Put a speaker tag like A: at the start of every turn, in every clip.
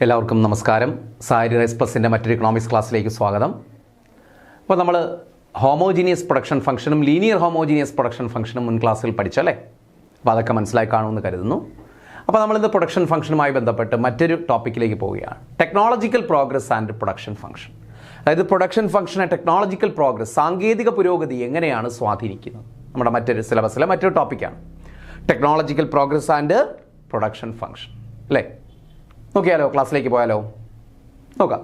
A: എല്ലാവർക്കും നമസ്കാരം. സാരി റൈസ് പ്ലസിൻ്റെ മറ്റൊരു ഇക്കണോമിക്സ് ക്ലാസ്സിലേക്ക് സ്വാഗതം. അപ്പോൾ നമ്മൾ ഹോമോജീനിയസ് പ്രൊഡക്ഷൻ ഫംഗ്ഷനും ലീനിയർ ഹോമോജീനിയസ് പ്രൊഡക്ഷൻ ഫംഗ്ഷനും മുൻ ക്ലാസ്സിൽ പഠിച്ചല്ലേ? അപ്പോൾ അതൊക്കെ മനസ്സിലായി കാണുമെന്ന് കരുതുന്നു. അപ്പോൾ നമ്മളിന്ന് പ്രൊഡക്ഷൻ ഫംഗ്ഷനുമായി ബന്ധപ്പെട്ട് മറ്റൊരു ടോപ്പിക്കിലേക്ക് പോവുകയാണ്. Technological progress and production function. അതായത് പ്രൊഡക്ഷൻ ഫംഗ്ഷനെ ടെക്നോളജിക്കൽ പ്രോഗ്രസ്, സാങ്കേതിക പുരോഗതി എങ്ങനെയാണ് സ്വാധീനിക്കുന്നത്? നമ്മുടെ മറ്റൊരു സിലബസിലെ മറ്റൊരു ടോപ്പിക്കാണ് technological progress and production function അല്ലേ? നോക്കിയാലോ, ക്ലാസ്സിലേക്ക് പോയാലോ? നോക്കാം.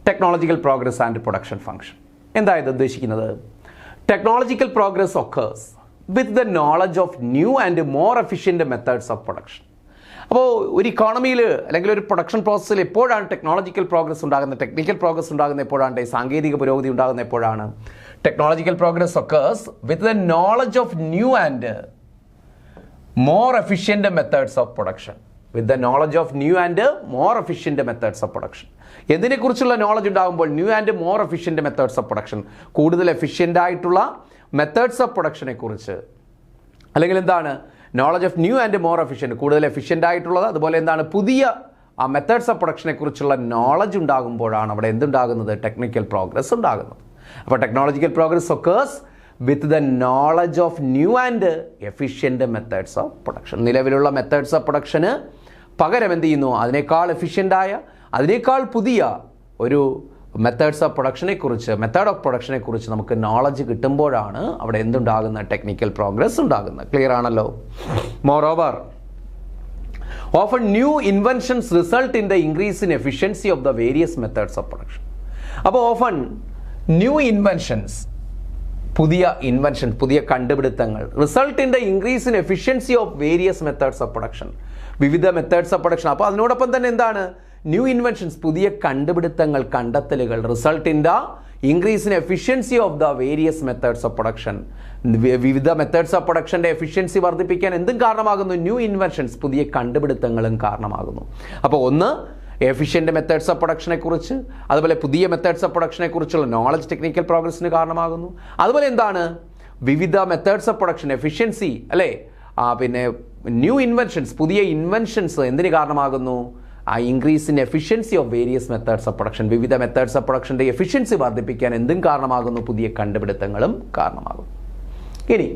A: Technological progress and production function എന്താ ഇത് ഉദ്ദേശിക്കുന്നത്? Technological progress occurs with the knowledge of new and more efficient methods of production. അപ്പോൾ ഒരു ഇക്കോണമിയിൽ അല്ലെങ്കിൽ ഒരു പ്രൊഡക്ഷൻ പ്രോസസ്സിൽ എപ്പോഴാണ് ടെക്നോളജിക്കൽ പ്രോഗ്രസ് ഉണ്ടാകുന്നത്, ടെക്നിക്കൽ പ്രോഗ്രസ് ഉണ്ടാകുന്നത് എപ്പോഴാണ്, സാങ്കേതിക പുരോഗതി ഉണ്ടാകുന്നത് എപ്പോഴാണ്? Technological progress occurs with the knowledge of new and more efficient methods of production. With the knowledge of new and more efficient methods of production. എന്തിനെക്കുറിച്ചുള്ള നോളജ് ഉണ്ടാകുമ്പോൾ? New and more efficient methods of production, കൂടുതൽ efficient ആയിട്ടുള്ള methods of പ്രൊഡക്ഷനെ കുറിച്ച്, അല്ലെങ്കിൽ എന്താണ് knowledge of new and more efficient, കൂടുതൽ efficient ആയിട്ടുള്ളത്, അതുപോലെ എന്താണ് പുതിയ ആ മെത്തേഡ്സ് ഓഫ് പ്രൊഡക്ഷനെ കുറിച്ചുള്ള നോളജ് ഉണ്ടാകുമ്പോഴാണ് അവിടെ എന്തുണ്ടാകുന്നത്? ടെക്നിക്കൽ പ്രോഗ്രസ് ഉണ്ടാകുന്നത്. അപ്പോൾ technological progress occurs with the knowledge of new and efficient methods of production. നിലവിലുള്ള മെത്തേഡ്സ് ഓഫ് പ്രൊഡക്ഷന് പകരം എന്ത് ചെയ്യുന്നു? അതിനേക്കാൾ എഫിഷ്യൻ്റായ, അതിനേക്കാൾ പുതിയ ഒരു മെത്തേഡ്സ് ഓഫ് പ്രൊഡക്ഷനെ കുറിച്ച്, മെത്തേഡ് ഓഫ് പ്രൊഡക്ഷനെ കുറിച്ച് നമുക്ക് നോളജ് കിട്ടുമ്പോഴാണ് അവിടെ എന്തുണ്ടാകുന്ന? ടെക്നിക്കൽ പ്രോഗ്രസ് ഉണ്ടാകുന്നത്. ക്ലിയർ ആണല്ലോ? Moreover often new inventions result in the increase in efficiency of the various methods of production. അപ്പോൾ ഓഫൺ ന്യൂ ഇൻവെൻഷൻസ്, പുതിയ ഇൻവെൻഷൻ, പുതിയ കണ്ടുപിടുത്തങ്ങൾ, result in the increase in efficiency of various methods of production, വിവിധ methods of production. അപ്പോൾ അതിനോടൊപ്പം തന്നെ എന്താണ്? New inventions, പുതിയ കണ്ടുപിടുത്തങ്ങൾ, കണ്ടെത്തലുകൾ, result in the increase in efficiency of the various methods of production. വിവിധ മെത്തേഡ്സ് ഓഫ് പ്രൊഡക്ഷൻ്റെ എഫിഷ്യൻസി വർദ്ധിപ്പിക്കാൻ എന്തും കാരണമാകുന്നു? ന്യൂ ഇൻവെൻഷൻസ്, പുതിയ കണ്ടുപിടുത്തങ്ങളും കാരണമാകുന്നു. അപ്പോൾ ഒന്ന് എഫിഷ്യൻറ്റ് മെത്തേഡ്സ് ഓഫ് പ്രൊഡക്ഷനെ കുറിച്ച്, അതുപോലെ പുതിയ മെത്തേഡ്സ് ഓഫ് പ്രൊഡക്ഷനെ കുറിച്ചുള്ള നോളജ് ടെക്നിക്കൽ പ്രോഗ്രസ്സിന് കാരണമാകുന്നു. അതുപോലെ എന്താണ്? വിവിധ മെത്തേഡ്സ് ഓഫ് പ്രൊഡക്ഷൻ എഫിഷ്യൻസി അല്ലേ? പിന്നെ ന്യൂ ഇൻവെൻഷൻസ്, പുതിയ ഇൻവെൻഷൻസ് എന്തിന് കാരണമാകുന്നു? ആ increase in efficiency of various methods of production, വിവിധ മെത്തേഡ്സ് ഓഫ് പ്രൊഡക്ഷൻ്റെ എഫിഷ്യൻസി വർദ്ധിപ്പിക്കാൻ എന്തും കാരണമാകുന്നു? പുതിയ കണ്ടുപിടുത്തങ്ങളും കാരണമാകുന്നു. ഇനി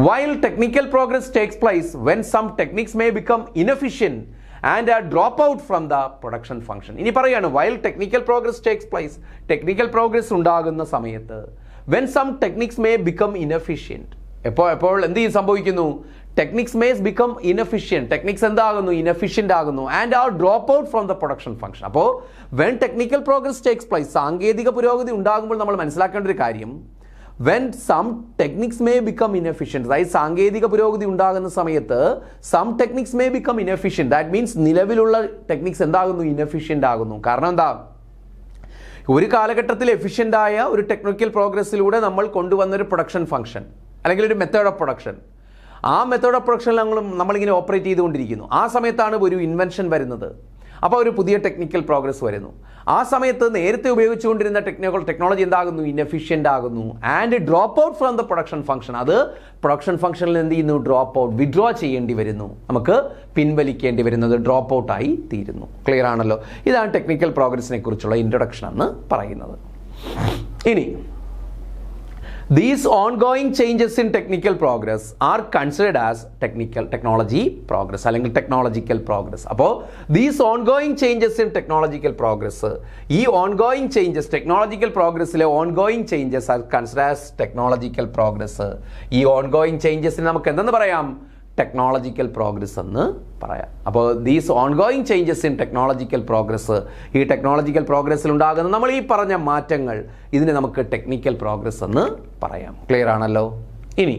A: while technical progress takes place when some techniques may become inefficient and drop out from the production function. ഇനി പറയാണ് while technical progress takes place, technical progress ഉണ്ടാകുന്ന സമയത്ത് when some techniques may become inefficient, എപ്പോൾ എന്ത് സംഭവിക്കുന്നു? Techniques may become inefficient, techniques എന്താകുന്നു? Inefficient ആകുന്നു, and are drop out from the production function. അപ്പോൾ when technical progress takes place, സാങ്കേതിക പുരോഗതി ഉണ്ടാകുമ്പോൾ നമ്മൾ മനസ്സിലാക്കേണ്ട ഒരു കാര്യം, when some techniques may become inefficient, അതായത് സാങ്കേതിക പുരോഗതി ഉണ്ടാകുന്ന സമയത്ത് some techniques may become inefficient, that means നിലവിലുള്ള ടെക്നിക്സ് എന്താകുന്നു? ഇൻഎഫിഷ്യൻ്റ് ആകുന്നു. കാരണം എന്താ? ഒരു കാലഘട്ടത്തിൽ എഫിഷ്യൻ്റായ ഒരു ടെക്നിക്കൽ പ്രോഗ്രസ്സിലൂടെ നമ്മൾ കൊണ്ടുവന്നൊരു പ്രൊഡക്ഷൻ ഫംഗ്ഷൻ അല്ലെങ്കിൽ ഒരു മെത്തേഡ് ഓഫ് പ്രൊഡക്ഷൻ, ആ മെത്തേഡ് ഓഫ് പ്രൊഡക്ഷനിൽ നമ്മളിങ്ങനെ ഓപ്പറേറ്റ് ചെയ്തുകൊണ്ടിരിക്കുന്നു. ആ സമയത്താണ് ഒരു ഇൻവെൻഷൻ വരുന്നത്. അപ്പോൾ ഒരു പുതിയ ടെക്നിക്കൽ പ്രോഗ്രസ് വരുന്നു. ആ സമയത്ത് നേരത്തെ ഉപയോഗിച്ചുകൊണ്ടിരുന്ന ടെക്നോളജി എന്താകുന്നു? ഇൻഎഫിഷ്യൻ്റ് ആകുന്നു, and drop out from the production function. അത് പ്രൊഡക്ഷൻ ഫംഗ്ഷനിൽ എന്ത് ചെയ്യുന്നു? ഡ്രോപ്പ് ഔട്ട്, വിഡ്രോ ചെയ്യേണ്ടി വരുന്നു, നമുക്ക് പിൻവലിക്കേണ്ടി വരുന്നത് ഡ്രോപ്പ് ഔട്ടായി തീരുന്നു. ക്ലിയർ ആണല്ലോ? ഇതാണ് ടെക്നിക്കൽ പ്രോഗ്രസിനെ കുറിച്ചുള്ള ഇൻട്രൊഡക്ഷൻ എന്ന് പറയുന്നത്. ഇനി these ongoing changes in technical progress are considered as technology progress അല്ലെങ്കിൽ technological progress. അപ്പോൾ these ongoing changes in technological progress, ഈ ongoing changes, technological progressലെ ongoing changes are considered as technological progress. ഈ ongoing changesനെ നമുക്ക് എന്തെന്ന് പറയാം? ടെക്നോളജിക്കൽ പ്രോഗ്രസ് എന്ന് പറയാം. അപ്പോൾ these ongoing changes in technological progress, ഈ ടെക്നോളജിക്കൽ പ്രോഗ്രസ്സിൽ ഉണ്ടാകുന്ന നമ്മൾ ഈ പറഞ്ഞ മാറ്റങ്ങൾ, ഇതിനെ നമുക്ക് ടെക്നിക്കൽ പ്രോഗ്രസ് എന്ന് പറയാം. ക്ലിയർ ആണല്ലോ? ഇനി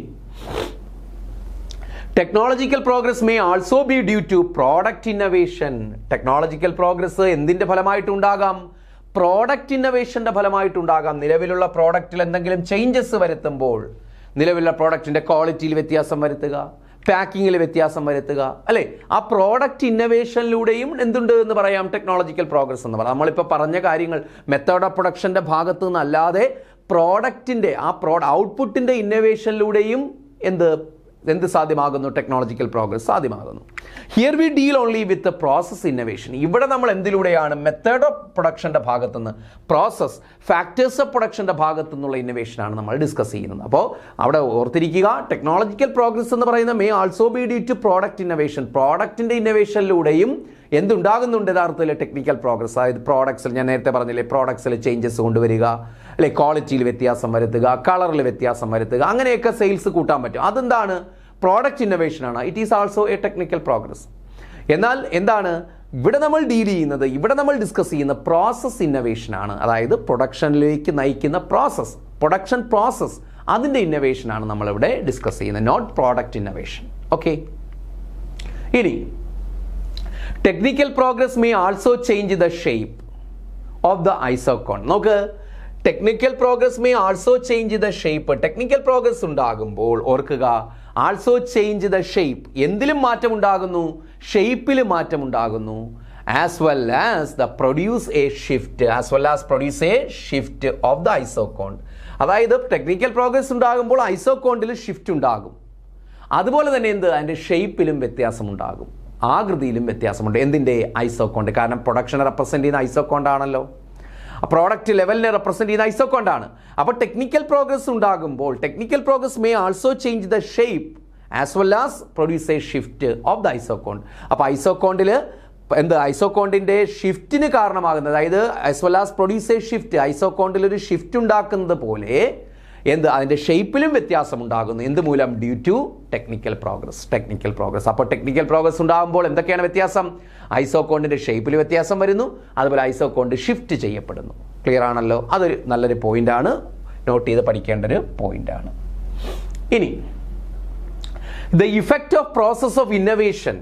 A: technological progress may also be due to product innovation. Technological progress എന്തിൻ്റെ ഫലമായിട്ടുണ്ടാകാം? പ്രോഡക്റ്റ് ഇന്നോവേഷൻ്റെ ഫലമായിട്ടുണ്ടാകാം. നിലവിലുള്ള പ്രോഡക്റ്റിൽ എന്തെങ്കിലും ചേഞ്ചസ് വരുത്തുമ്പോൾ, നിലവിലുള്ള പ്രോഡക്റ്റിൻ്റെ ക്വാളിറ്റിയിൽ വ്യത്യാസം വരുത്തുക, പാക്കിങ്ങിൽ വ്യത്യാസം വരുത്തുക അല്ലേ? ആ പ്രോഡക്റ്റ് ഇന്നോവേഷനിലൂടെയും എന്തുണ്ട് എന്ന് പറയാം? ടെക്നോളജിക്കൽ പ്രോഗ്രസ് എന്ന് പറയാം. നമ്മളിപ്പോൾ പറഞ്ഞ കാര്യങ്ങൾ മെത്തേഡ് ഓഫ് പ്രൊഡക്ഷൻ്റെ ഭാഗത്തു നിന്നല്ലാതെ പ്രോഡക്റ്റിൻ്റെ ഔട്ട്പുട്ടിൻ്റെ ഇന്നോവേഷനിലൂടെയും എന്ത് എന്ത് സാധ്യമാകുന്നു? ടെക്നോളജിക്കൽ പ്രോഗ്രസ് സാധ്യമാകുന്നു. Here we deal only with process innovation. ഇവിടെ നമ്മൾ എന്തിലൂടെയാണ്? മെത്തേഡ് ഓഫ് പ്രൊഡക്ഷൻ്റെ ഭാഗത്തുനിന്ന്, പ്രോസസ് ഫാക്ടേഴ്സ് ഓഫ് പ്രൊഡക്ഷൻ്റെ ഭാഗത്തു നിന്നുള്ള ഇന്നോവേഷനാണ് നമ്മൾ ഡിസ്കസ് ചെയ്യുന്നത്. അപ്പോൾ അവിടെ ഓർത്തിരിക്കുക, ടെക്നോളജിക്കൽ പ്രോഗ്രസ് എന്ന് പറയുന്നത് may also be due to product innovation. പ്രോഡക്റ്റിൻ്റെ ഇന്നോവേഷനിലൂടെയും എന്തുണ്ടാകുന്നുണ്ട്? യഥാർത്ഥത്തിൽ ടെക്നിക്കൽ പ്രോഗ്രസ്. അതായത് പ്രോഡക്ട്സിൽ, ഞാൻ നേരത്തെ പറഞ്ഞില്ലേ, പ്രോഡക്ട്സിൽ ചേഞ്ചസ് കൊണ്ടുവരിക, അല്ലെ ക്വാളിറ്റിയിൽ വ്യത്യാസം വരുത്തുക, കളറിൽ വ്യത്യാസം വരുത്തുക, അങ്ങനെയൊക്കെ സെയിൽസ് കൂട്ടാൻ പറ്റും. അതെന്താണ്? പ്രോഡക്റ്റ് ഇന്നോവേഷനാണ്. It is also a technical progress. എന്നാൽ എന്താണ് ഇവിടെ നമ്മൾ ഡീൽ ചെയ്യുന്നത്? ഇവിടെ നമ്മൾ ഡിസ്കസ് ചെയ്യുന്ന പ്രോസസ് ഇന്നോവേഷനാണ്. അതായത് പ്രൊഡക്ഷനിലേക്ക് നയിക്കുന്ന പ്രോസസ്, പ്രൊഡക്ഷൻ പ്രോസസ്, അതിൻ്റെ ഇന്നോവേഷനാണ് നമ്മളിവിടെ ഡിസ്കസ് ചെയ്യുന്നത്, നോട്ട് പ്രോഡക്റ്റ് ഇന്നോവേഷൻ. ഓക്കെ. ഇനി technical progress may also change the shape of the isoquant. നോക്ക്, technical progress may also change the shape. Technical progress ഉണ്ടാകുമ്പോൾ ഓർക്കുക, ആൾസോ ചേഞ്ച് ദ ഷേപ്പ്. എന്തിലും മാറ്റം ഉണ്ടാകുന്നു? ഷേപ്പിൽ മാറ്റം ഉണ്ടാകുന്നു. As well as the produce a shift, as well as produce a shift of the ഐസോകോൺ. അതായത് ടെക്നിക്കൽ പ്രോഗ്രസ് ഉണ്ടാകുമ്പോൾ ഐസോകോണ്ടിൽ ഷിഫ്റ്റ് ഉണ്ടാകും. അതുപോലെ തന്നെ എന്ത്? അതിൻ്റെ ഷേപ്പിലും വ്യത്യാസമുണ്ടാകും, ആകൃതിയിലും വ്യത്യാസമുണ്ട്. എന്തിൻ്റെ? ഐസോകോണ്ട്. കാരണം പ്രൊഡക്ഷനെ റെപ്രസെൻ്റ് ചെയ്യുന്ന ഐസോകോണ്ടാണല്ലോ, പ്രോഡക്റ്റ് ലെവലിനെ റെപ്രസെൻ്റ് ചെയ്യുന്ന ഐസോകോണ്ടാണ്. അപ്പോൾ ടെക്നിക്കൽ പ്രോഗ്രസ് ഉണ്ടാകുമ്പോൾ technical progress may also change the shape as well as produce a shift of the isoquant. അപ്പോൾ ഐസോകോണ്ടിൽ എന്ത്? ഐസോകോണ്ടിൻ്റെ ഷിഫ്റ്റിന് കാരണമാകുന്നത്, അതായത് as well as produce a shift, ഐസോകോണ്ടിൽ ഒരു ഷിഫ്റ്റ് ഉണ്ടാക്കുന്നത് പോലെ എന്ത്? അതിൻ്റെ ഷേപ്പിലും വ്യത്യാസം ഉണ്ടാകുന്നു. എന്ത് മൂലം? Due to technical progress. Technical progress. അപ്പോൾ ടെക്നിക്കൽ പ്രോഗ്രസ് ഉണ്ടാകുമ്പോൾ എന്തൊക്കെയാണ് വ്യത്യാസം? ഐസോകോണ്ടിൻ്റെ ഷേപ്പിൽ വ്യത്യാസം വരുന്നു, അതുപോലെ ഐസോകോണ്ട് ഷിഫ്റ്റ് ചെയ്യപ്പെടുന്നു. ക്ലിയർ ആണല്ലോ? അതൊരു നല്ലൊരു പോയിന്റാണ്, നോട്ട് ചെയ്ത് പഠിക്കേണ്ട ഒരു പോയിന്റാണ്. ഇനി the effect of process of innovation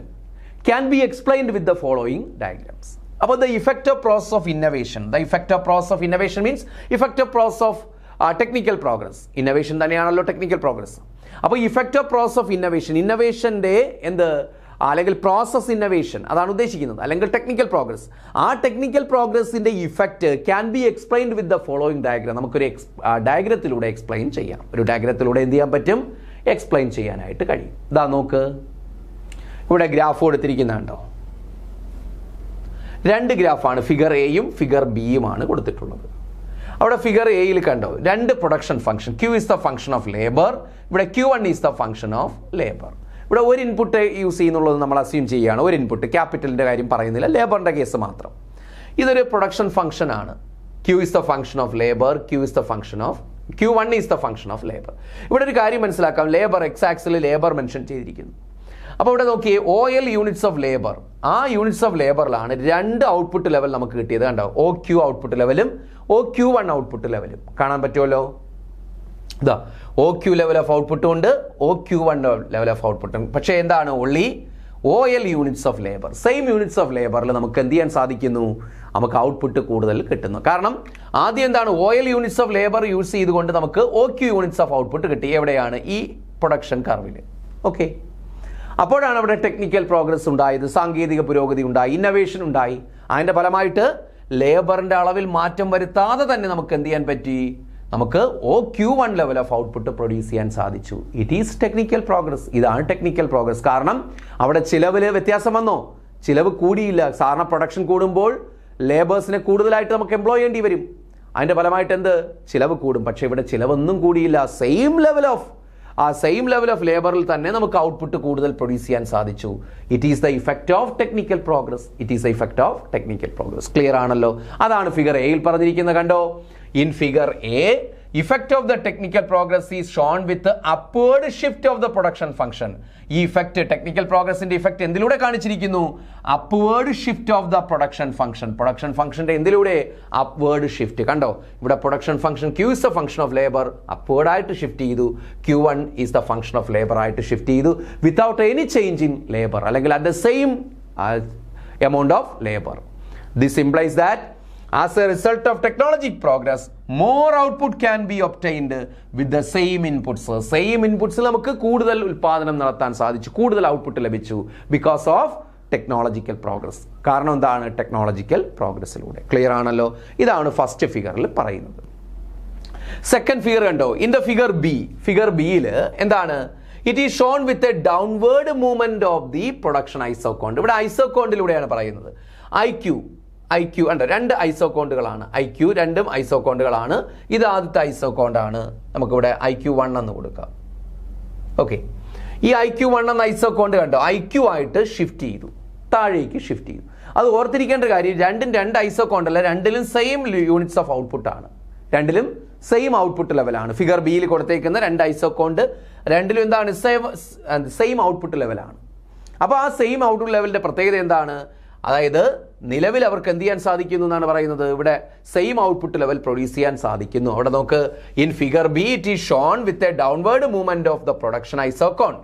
A: can be explained with the following diagrams. അപ്പോൾ the effect of process of innovation, the effect of process of innovation means effect of process of technical progress. Innovation തന്നെയാണല്ലോ technical progress. അപ്പോൾ effect of process of innovation, ഇന്നോവേഷൻ്റെ എന്ത്, അല്ലെങ്കിൽ process innovation, അതാണ് ഉദ്ദേശിക്കുന്നത്, അല്ലെങ്കിൽ technical progress. ആ technical പ്രോഗ്രസിൻ്റെ effect can be explained with the following diagram. നമുക്കൊരു ഡയഗ്രത്തിലൂടെ എക്സ്പ്ലെയിൻ ചെയ്യാം. ഒരു ഡയഗ്രത്തിലൂടെ എന്ത് ചെയ്യാൻ പറ്റും? എക്സ്പ്ലെയിൻ ചെയ്യാനായിട്ട് കഴിയും. ഇതാ നോക്ക്, ഇവിടെ ഗ്രാഫ് കൊടുത്തിരിക്കുന്നുണ്ടോ? രണ്ട് ഗ്രാഫാണ്, ഫിഗർ എയും ഫിഗർ ബിയുമാണ് കൊടുത്തിട്ടുള്ളത്. അവിടെ ഫിഗർ എയിൽ കണ്ടോ, രണ്ട് production function. Q is the function of labor. ഇവിടെ Q1 is the function of labor. ഇവിടെ ഒരു ഇൻപുട്ട് യൂസ് ചെയ്യുന്നുള്ളത് നമ്മൾ അസ്യൂം ചെയ്യുകയാണ്. ഒരു ഇൻപുട്ട്, ക്യാപിറ്റലിൻ്റെ കാര്യം പറയുന്നില്ല, ലേബറിൻ്റെ കേസ് മാത്രം. ഇതൊരു പ്രൊഡക്ഷൻ ഫംഗ്ഷൻ ആണ്. Q is the function of labor. Q1 is the function of labor. ഇവിടെ ഒരു കാര്യം മനസ്സിലാക്കാം, labour x axis labour mention ചെയ്തിരിക്കുന്നു. അപ്പോൾ ഇവിടെ നോക്കിയേ, OL യൂണിറ്റ്സ് ഓഫ് ലേബർ, ആ യൂണിറ്റ്സ് ഓഫ് ലേബറിലാണ് രണ്ട് ഔട്ട്പുട്ട് ലെവൽ നമുക്ക് കിട്ടിയത്. കണ്ടോ, OQ ഔട്ട്പുട്ട് ലെവലും OQ1 ഔട്ട്പുട്ട് ലെവലും കാണാൻ പറ്റുമല്ലോ. ഇതാ OQ ലെവൽ ഓഫ് ഔട്ട്പുട്ടും ഉണ്ട്, OQ1 ലെവൽ ഓഫ് ഔട്ട്പുട്ടും. പക്ഷേ എന്താണ്? Only OL units of labour. Same units of ലേബറിൽ നമുക്ക് എന്ത് ചെയ്യാൻ സാധിക്കുന്നു? നമുക്ക് ഔട്ട്പുട്ട് കൂടുതൽ കിട്ടുന്നു. കാരണം ആദ്യം എന്താണ്? OL units of labour use ചെയ്തുകൊണ്ട് നമുക്ക് OQ യൂണിറ്റ്സ് ഓഫ് ഔട്ട്പുട്ട് കിട്ടി. എവിടെയാണ്? ഈ പ്രൊഡക്ഷൻ കർവിൽ. ഓക്കെ, അപ്പോഴാണ് അവിടെ ടെക്നിക്കൽ പ്രോഗ്രസ് ഉണ്ടായത്, സാങ്കേതിക പുരോഗതി ഉണ്ടായി, ഇന്നോവേഷൻ ഉണ്ടായി. അതിൻ്റെ ഫലമായിട്ട് ലേബറിൻ്റെ അളവിൽ മാറ്റം വരുത്താതെ തന്നെ നമുക്ക് എന്ത് ചെയ്യാൻ പറ്റി? നമുക്ക് OQ1 level of output produce ചെയ്യാൻ സാധിച്ചു. It is technical progress. ഇതാണ് ടെക്നിക്കൽ പ്രോഗ്രസ്. കാരണം അവിടെ ചിലവിൽ വ്യത്യാസം വന്നോ? ചിലവ് കൂടിയില്ല. സാധാരണ പ്രൊഡക്ഷൻ കൂടുമ്പോൾ ലേബേഴ്സിനെ കൂടുതലായിട്ട് നമുക്ക് എംപ്ലോയ് ചെയ്യേണ്ടി വരും. അതിൻ്റെ ഫലമായിട്ട് എന്ത്? ചിലവ് കൂടും. പക്ഷേ ഇവിടെ ചിലവൊന്നും കൂടിയില്ല. സെയിം ലെവൽ ഓഫ് ലേബറിൽ തന്നെ നമുക്ക് ഔട്ട്പുട്ട് കൂടുതൽ പ്രൊഡ്യൂസ് ചെയ്യാൻ സാധിച്ചു. It is the effect of technical progress. Clear ആണല്ലോ? അതാണ് ഫിഗർ എയിൽ പറഞ്ഞിരിക്കുന്നത്. കണ്ടോ, in figure A effect of the technical progress is shown with the upward shift of the production function. ഈ ഇഫക്റ്റ്, ടെക്നിക്കൽ പ്രോഗ്രസിന്റെ ഇഫക്റ്റ് എന്തിലൂടെ കാണിച്ചിരിക്കുന്നു? Upward shift of the production function. Production ഫംഗ്ഷന്റെ എന്തിലൂടെ? Upward shift. കണ്ടോ, ഇവിടെ production function Q is the function of labor, upward ആയിട്ട് shift ചെയ്തു. Q1 is the function of labor ആയിട്ട് ഷിഫ്റ്റ് ചെയ്തു, without any change in labour, അല്ലെങ്കിൽ at the same amount of labor. This implies that as a result of technological progress, more output can be obtained with the same inputs. Same inputs നമുക്ക് കൂടുതൽ ഉൽപാദനം നടത്താൻ സാധിച്ചു, കൂടുതൽ output ലഭിച്ചു, because of technological progress. കാരണം എന്താണ്? Technological പ്രോഗ്രസ്സിലൂടെ. Clear ആണല്ലോ? ഇതാണ് ഫസ്റ്റ് ഫിഗറിൽ പറയുന്നത്. സെക്കൻഡ് ഫിഗർ കണ്ടോ, in the figure B. Figure ബിയിൽ എന്താണ്? It is shown with a downward movement of the production ഐസോകോണ്ട്. ഇവിടെ ഐസോകോണ്ടിലൂടെയാണ് പറയുന്നത്. ഐ ക്യു ഉണ്ട്, രണ്ട് ഐസോകോണ്ടുകളാണ്. IQ രണ്ടും ഐസോകോണ്ടുകളാണ്. ഇത് ആദ്യത്തെ ഐസോകോണ്ടാണ്. നമുക്കിവിടെ IQ1 എന്ന് കൊടുക്കാം. ഓക്കെ, ഈ IQ1 എന്ന ഐസോകോണ്ട് കണ്ടോ, IQ ആയിട്ട് ഷിഫ്റ്റ് ചെയ്തു, താഴേക്ക് ഷിഫ്റ്റ് ചെയ്തു. അത് ഓർത്തിരിക്കേണ്ട കാര്യം, രണ്ട് ഐസോകോണ്ടല്ല, രണ്ടിലും സെയിം യൂണിറ്റ്സ് ഓഫ് ഔട്ട്പുട്ട് ആണ്. രണ്ടിലും സെയിം ഔട്ട്പുട്ട് ലെവലാണ്. ഫിഗർ ബിയിൽ കൊടുത്തേക്കുന്ന രണ്ട് ഐസോകോണ്ട് രണ്ടിലും എന്താണ്, സെയിം ഔട്ട്പുട്ട് ലെവലാണ്. അപ്പോൾ ആ സെയിം ഔട്ട്പുട്ട് ലെവലിന്റെ പ്രത്യേകത എന്താണ്? അതായത് നിലവിൽ അവർക്ക് എന്ത് ചെയ്യാൻ സാധിക്കുന്നു എന്നാണ് പറയുന്നത്, ഇവിടെ സെയിം ഔട്ട്പുട്ട് ലെവൽ പ്രൊഡ്യൂസ് ചെയ്യാൻ സാധിക്കുന്നു. അവിടെ നോക്ക്, in figure B it is shown with a downward movement of the production isoquant.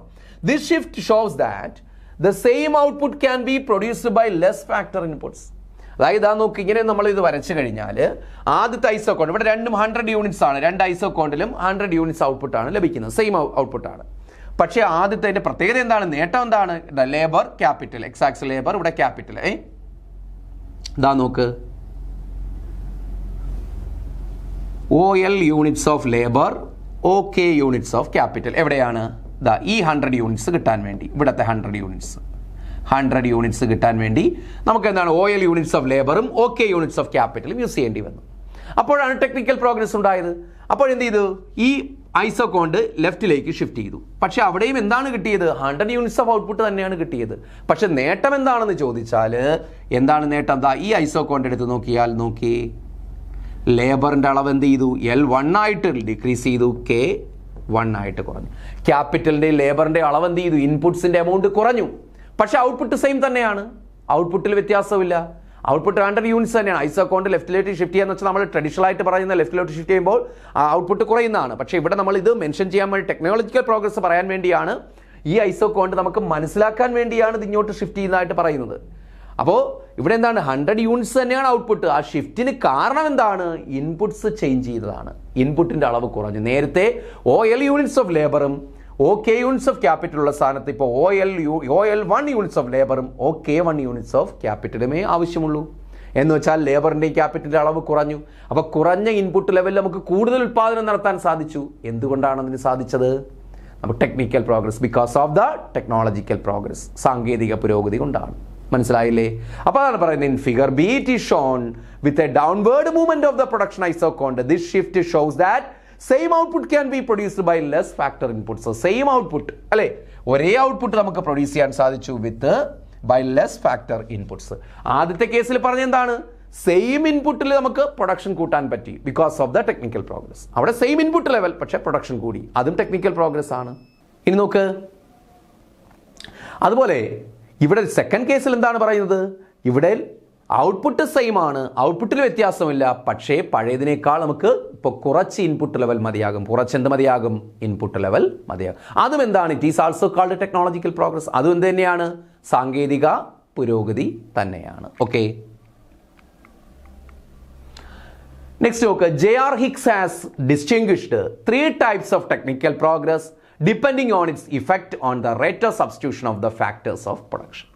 A: This shift shows that the same output can be produced by less factor inputs. അതായത് നോക്ക്, ഇങ്ങനെ നമ്മൾ ഇത് വരച്ചു കഴിഞ്ഞാൽ ആദ്യത്തെ ഐസോകോണ്ട് ഇവിടെ രണ്ടും 100 യൂണിറ്റ്സ് ആണ്. രണ്ട് ഐസോകോണ്ടിലും 100 യൂണിറ്റ്സ് ഔട്ട്പുട്ട് ആണ് ലഭിക്കുന്നത്, സെയിം ഔട്ട്പുട്ട് ആണ്. പക്ഷേ ആദ്യത്തെ പ്രത്യേകത എന്താണ്, നേട്ടം എന്താണ്? ലേബർ ക്യാപിറ്റൽ, എക്സാക്സ് ലേബർ ഇവിടെ ക്യാപിറ്റൽ. ഇതാ നോക്ക്, OL units of labour, OK units of capital. എവിടെയാണ്? ഇതാ ഈ 100 യൂണിറ്റ്സ് കിട്ടാൻ വേണ്ടി, ഇവിടുത്തെ 100 യൂണിറ്റ്സ് കിട്ടാൻ വേണ്ടി നമുക്ക് എന്താണ്, OL യൂണിറ്റ്സ് ഓഫ് ലേബറും OK യൂണിറ്റ്സ് ഓഫ് ക്യാപിറ്റലും യൂസ് ചെയ്യേണ്ടി വന്നു. അപ്പോഴാണ് ടെക്നിക്കൽ പ്രോഗ്രസ് ഉണ്ടായത്. അപ്പോൾ എന്ത് ചെയ്തു, ഈ ഐസോകോണ്ട് ലെഫ്റ്റിലേക്ക് ഷിഫ്റ്റ് ചെയ്തു. പക്ഷെ അവിടെയും എന്താണ് കിട്ടിയത്? 100 യൂണിറ്റ്സ് ഓഫ് ഔട്ട്പുട്ട് തന്നെയാണ് കിട്ടിയത്. പക്ഷെ നേട്ടം എന്താണെന്ന് ചോദിച്ചാൽ, എന്താണ് നേട്ടം? എന്താ, ഈ ഐസോകോണ്ട് എടുത്ത് നോക്കിയാൽ നോക്കി, ലേബറിന്റെ അളവ് എന്ത് ചെയ്തു? L1 ആയിട്ട് ഡിക്രീസ് ചെയ്തു, K1 ആയിട്ട് കുറഞ്ഞു. ക്യാപിറ്റലിന്റെ ലേബറിന്റെ അളവ് എന്ത് ചെയ്തു? ഇൻപുട്സിന്റെ എമൗണ്ട് കുറഞ്ഞു. പക്ഷെ ഔട്ട്പുട്ട് സെയിം തന്നെയാണ്, ഔട്ട്പുട്ടിൽ വ്യത്യാസമില്ല. ഔട്ട്പുട്ട് 100 യൂണിറ്റ്സ് തന്നെയാണ്. ഐസോകോണ്ട് ലെഫ്റ്റിലേക്ക് ഷിഫ്റ്റ് ചെയ്യാന്ന് വെച്ചാൽ നമ്മൾ ട്രഡീഷണൽ ആയിട്ട് പറയുന്ന ലെഫ്റ്റിലോട്ട് ഷിഫ്റ്റ് ചെയ്യുമ്പോൾ ഔട്ട്പുട്ട് കുറയുന്നതാണ്. പക്ഷേ ഇവിടെ നമ്മൾ ഇത് മെൻഷൻ ചെയ്യാൻ വേണ്ടി, ടെക്നോളജിക്കൽ പ്രോഗ്രസ് പറയാൻ വേണ്ടിയാണ്, ഈ ഐസോകോണ്ട് നമുക്ക് മനസ്സിലാക്കാൻ വേണ്ടിയാണ് ഇത് ഇങ്ങോട്ട് ഷിഫ്റ്റ് ചെയ്യുന്നതായിട്ട് പറയുന്നത്. അപ്പോൾ ഇവിടെ എന്താണ്, 100 യൂണിറ്റ്സ് തന്നെയാണ് ഔട്ട്പുട്ട്. ആ ഷിഫ്റ്റിന് കാരണം എന്താണ്? ഇൻപുട്സ് ചേഞ്ച് ചെയ്തതാണ്, ഇൻപുട്ടിന്റെ അളവ് കുറഞ്ഞു. നേരത്തെ OL യൂണിറ്റ്സ് ഓഫ് ലേബറും OK യൂണിറ്റ്സ് ഓഫ് ക്യാപിറ്റൽ ഉള്ള സ്ഥാനത്ത് ഇപ്പോൾ OL1 യൂണിറ്റ്സ് ഓഫ് ലേബറും OK1 യൂണിറ്റ്സ് ഓഫ് ക്യാപിറ്റലുമേ ആവശ്യമുള്ളൂ. എന്ന് വെച്ചാൽ ലേബറിൻ്റെയും ക്യാപിറ്റലിൻ്റെ അളവ് കുറഞ്ഞു. അപ്പോൾ കുറഞ്ഞ ഇൻപുട്ട് ലെവലിൽ നമുക്ക് കൂടുതൽ ഉൽപ്പാദനം നടത്താൻ സാധിച്ചു. എന്തുകൊണ്ടാണ് അതിന് സാധിച്ചത്? നമുക്ക് technical progress, because of the technological progress, സാങ്കേതിക പുരോഗതി കൊണ്ടാണ്. മനസ്സിലായില്ലേ? അപ്പോൾ അതാണ് പറയുന്നത്, in figure B it is shown with a downward movement of the production isoquant. This shift shows that same output can be produced by less factor inputs. Same output അല്ലേ, ഒരേ output നമുക്ക് പ്രൊഡ്യൂസ് ചെയ്യാൻ സാധിച്ചു with by less factor inputs. ആദ്യത്തെ കേസിൽ പറഞ്ഞ എന്താണ്, same ഇൻപുട്ടിൽ നമുക്ക് പ്രൊഡക്ഷൻ കൂട്ടാൻ പറ്റി because of the technical progress. അവിടെ സെയിം ഇൻപുട്ട് ലെവൽ, പക്ഷേ പ്രൊഡക്ഷൻ കൂടി, അതും ടെക്നിക്കൽ പ്രോഗ്രസ് ആണ്. ഇനി നോക്ക്, അതുപോലെ ഇവിടെ സെക്കൻഡ് കേസിൽ എന്താണ് പറയുന്നത്, ഇവിടെ ഔട്ട്പുട്ട് സെയിം ആണ്, ഔട്ട്പുട്ടിൽ വ്യത്യാസമില്ല, പക്ഷേ പഴയതിനേക്കാൾ നമുക്ക് ഇപ്പോൾ കുറച്ച് ഇൻപുട്ട് ലെവൽ മതിയാകും. കുറച്ച് എന്ത് മതിയാകും? ഇൻപുട്ട് ലെവൽ മതിയാകും. അതും എന്താണ്, it is also called technological progress. അതും എന്ത് തന്നെയാണ്? സാങ്കേതിക പുരോഗതി തന്നെയാണ്. ഓക്കെ, നെക്സ്റ്റ് നോക്ക്, J.R. Hicks has distinguished 3 types of technical progress depending on its effect on the rate of substitution of the factors of production.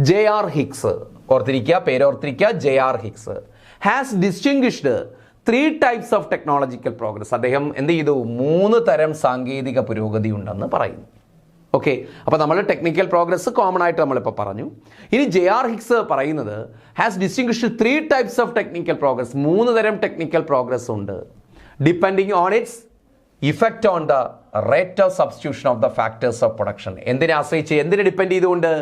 A: J.R. Hicks, ഓർത്തിരിക്കുക, പേരോർത്തിരിക്കുക, J.R. Hicks has distinguished 3 types of technological progress. അദ്ദേഹം എന്ത് ചെയ്തു? 3 തരം സാങ്കേതിക പുരോഗതി ഉണ്ടെന്ന് പറയുന്നു. Okay, അപ്പോൾ നമ്മൾ ടെക്നിക്കൽ പ്രോഗ്രസ് കോമൺ ആയിട്ട് നമ്മളിപ്പോൾ പറഞ്ഞു. ഇനി J.R. Hicks പറയുന്നത് has distinguished 3 types of technical progress. 3 തരം ടെക്നിക്കൽ പ്രോഗ്രസ് ഉണ്ട്. Depending on its effect on the rate of substitution of the factors of production. എന്തിനെ ആശ്രയിച്ച്, എന്തിനെ ഡിപ്പെൻഡ് ചെയ്തുകൊണ്ട്?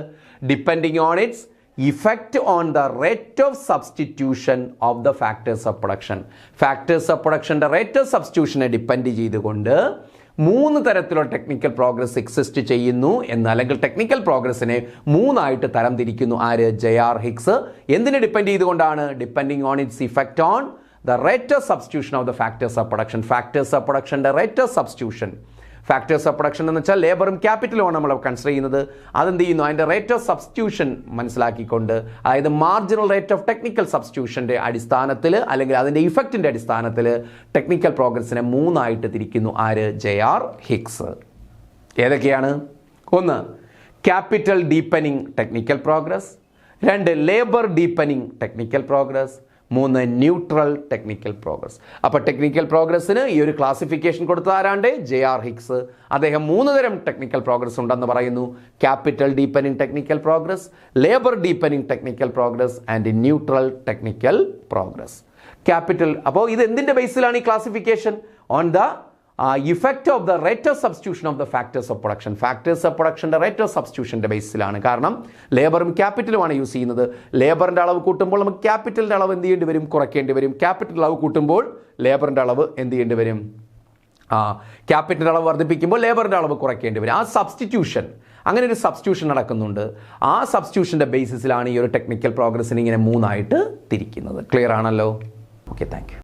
A: Depending on its effect on the rate of substitution of the factors of production. Factors of പ്രൊഡക്ഷൻ്റെ rate of സബ്സ്റ്റിറ്റ്യൂഷനെ depend ചെയ്തുകൊണ്ട് 3 തരത്തിലുള്ള technical progress exist ചെയ്യുന്നു എന്ന്, അല്ലെങ്കിൽ ടെക്നിക്കൽ പ്രോഗ്രസിനെ 3 ആയിട്ട് തരം തിരിക്കുന്നു. ആര്? J.R. Hicks. എന്തിനെ ഡിപ്പെൻഡ് ചെയ്തുകൊണ്ടാണ്? Depending on its effect on the rate of substitution of the factors of production. Factors of പ്രൊഡക്ഷൻ്റെ rate of substitution, factors of production എന്ന് വെച്ചാൽ ലേബറും ക്യാപിറ്റലുമാണ് നമ്മൾ കൺസിഡർ ചെയ്യുന്നത്. അതെന്ത് ചെയ്യുന്നു? അതിൻ്റെ റേറ്റ് ഓഫ് സബ്സ്റ്റിറ്റ്യൂഷൻ മനസ്സിലാക്കിക്കൊണ്ട്, അതായത് മാർജിനൽ റേറ്റ് ഓഫ് ടെക്നിക്കൽ സബ്സ്റ്റിറ്റ്യൂഷൻ്റെ അടിസ്ഥാനത്തിൽ, അല്ലെങ്കിൽ അതിൻ്റെ ഇഫക്റ്റിൻ്റെ അടിസ്ഥാനത്തിൽ ടെക്നിക്കൽ പ്രോഗ്രസിനെ 3 ആയിട്ട് തിരിക്കുന്നു. ആര്? J.R. Hicks. ഏതൊക്കെയാണ്? 1, capital deepening technical progress. 2, labour deepening technical progress. 3 neutral technical progress. അപ്പോൾ ടെക്നിക്കൽ പ്രോഗ്രസ്സിന് ഈ ഒരു ക്ലാസിഫിക്കേഷൻ കൊടുത്ത ആരാണ്ട് JR ഹിക്സ്. അദ്ദേഹം 3 തരം ടെക്നിക്കൽ പ്രോഗ്രസ് ഉണ്ടെന്ന് പറയുന്നു. Capital deepening technical progress, labour deepening technical progress and neutral technical progress. Capital, അപ്പോൾ ഇത് എന്തിൻ്റെ ബേസിലാണ് ഈ classification? On the effect of the rate of substitution of the factors of production. Factors of പ്രൊഡക്ഷൻ്റെ rate of സബ്സ്റ്റിറ്റ്യൂഷൻ്റെ ബേസിലാണ്. കാരണം ലേബറും ക്യാപിറ്റലുമാണ് use ചെയ്യുന്നത്. ലേബറിൻ്റെ അളവ് കൂട്ടുമ്പോൾ നമുക്ക് ക്യാപിറ്റലിൻ്റെ അളവ് എന്ത് ചെയ്യേണ്ടി വരും? കുറയ്ക്കേണ്ടി വരും. ക്യാപിറ്റൽ അളവ് കൂട്ടുമ്പോൾ ലേബറിൻ്റെ അളവ് എന്ത് ചെയ്യേണ്ടി വരും? ക്യാപിറ്റലിൻ്റെ അളവ് വർദ്ധിപ്പിക്കുമ്പോൾ ലേബറിൻ്റെ അളവ് കുറയ്ക്കേണ്ടി വരും. ആ സബ്സ്റ്റിറ്റ്യൂഷൻ, അങ്ങനെ ഒരു സബ്സ്റ്റിറ്റ്യൂഷൻ നടക്കുന്നുണ്ട്. ആ സബ്സ്റ്റിറ്റ്യൂഷൻ്റെ ബേസിസിലാണ് ഈ ഒരു ടെക്നിക്കൽ പ്രോഗ്രസ്സിന് ഇങ്ങനെ 3 ആയിട്ട് തിരിക്കുന്നത്. ക്ലിയർ ആണല്ലോ? Okay, thank you.